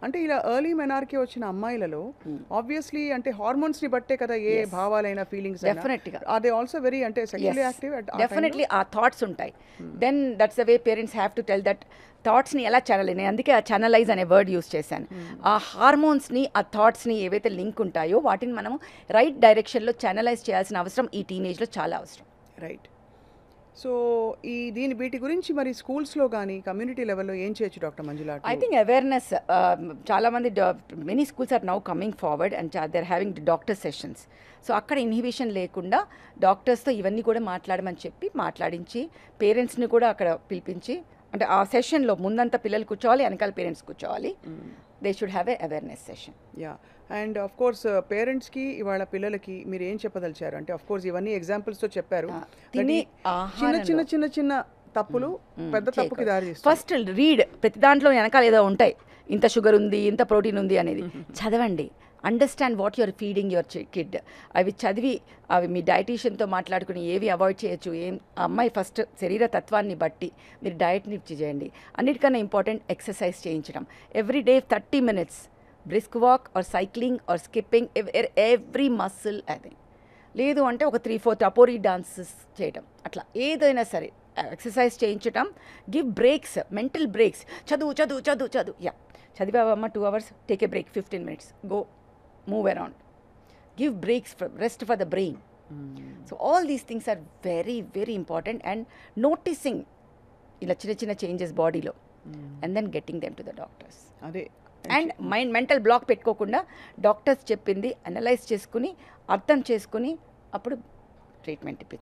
అంటే ఇలా early menarche వచ్చిన అమ్మాయిలలో ఆబ్వియస్లీ అంటే హార్మోన్స్ని బట్టే కదా ఏ భావాలైనా ఫీలింగ్స్ డెఫినెట్గా ఆర్ దే ఆల్సో వెరీ అంటే సెక్షువల్లీ యాక్టివ్ డెఫినెట్లీ ఆ థాట్స్ ఉంటాయి. Then that's the way parents have to tell that థాట్స్ని ఎలా ఛానల్, నేను అందుకే ఆ ఛానలైజ్ అనే వర్డ్ యూస్ చేశాను. ఆ హార్మోన్స్ని ఆ థాట్స్ని ఏవైతే లింక్ ఉంటాయో వాటిని మనం రైట్ డైరెక్షన్లో ఛానలైజ్ చేయాల్సిన అవసరం ఈ టీనేజ్లో చాలా అవసరం. రైట్. సో వీటి గురించి మరి స్కూల్స్లో కానీ కమ్యూనిటీ లెవెల్లో ఏం చేయొచ్చు doctor Manjula? I think awareness, చాలామంది many schools are now coming forward and they are having doctor sessions. So అక్కడ ఇన్హిబిషన్ లేకుండా డాక్టర్స్తో ఇవన్నీ కూడా మాట్లాడమని చెప్పి మాట్లాడించి పేరెంట్స్ని కూడా అక్కడ పిలిపించి, అంటే ఆ సెషన్లో ముందంతా పిల్లలు కూర్చోవాలి, వెనకాల పేరెంట్స్ కూర్చోవాలి. They should have a awareness session. Yeah. And of course పేరెంట్స్కి ఇవాళ పిల్లలకి మీరు ఏం చెప్పదలిచారు? అంటే ఆఫ్ కోర్స్ ఇవన్నీ ఎగ్జాంపుల్స్తో చెప్పారు. చిన్న చిన్న చిన్న చిన్న తప్పులు పెద్ద తప్పుకి దారి తీస్తాయి. ఫస్ట్ రీడ్, ప్రతి దాంట్లో వెనకాల ఏదో ఉంటాయి, ఇంత షుగర్ ఉంది, ఇంత ప్రోటీన్ ఉంది అనేది చదవండి. Understand what your feeding your kid. అవి చదివి అవి మీ డైటీషియన్తో మాట్లాడుకుని ఏవి అవాయిడ్ చేయొచ్చు, అమ్మాయి ఫస్ట్ శరీర తత్వాన్ని బట్టి మీరు డయట్ని చేయండి. అన్నిటికన్నా ఇంపార్టెంట్ ఎక్సర్సైజ్ చేయించడం. Every day 30 minutes brisk walk or cycling or skipping every muscle. అది లేదు అంటే ఒక 3-4 టపోరీ డాన్సెస్ చేయడం, అట్లా ఏదైనా సరే ఎక్సర్సైజ్ చేయించడం. Give breaks, mental breaks. చదువు చదువు చదువు చదువు, యా చదివావమ్మ 2 hours, take a break 15 minutes, go move around, give breaks, rest for the brain. So all these things are very very important. And noticing ఇలా చిన్న చిన్న చేంజెస్ బాడీలో and then getting them to the doctors. అదే. And mental block పెట్టుకోకుండా doctors చెప్పింది analyse చేసుకుని అర్థం చేసుకుని అప్పుడు ట్రీట్మెంట్ ఇప్పించాలి.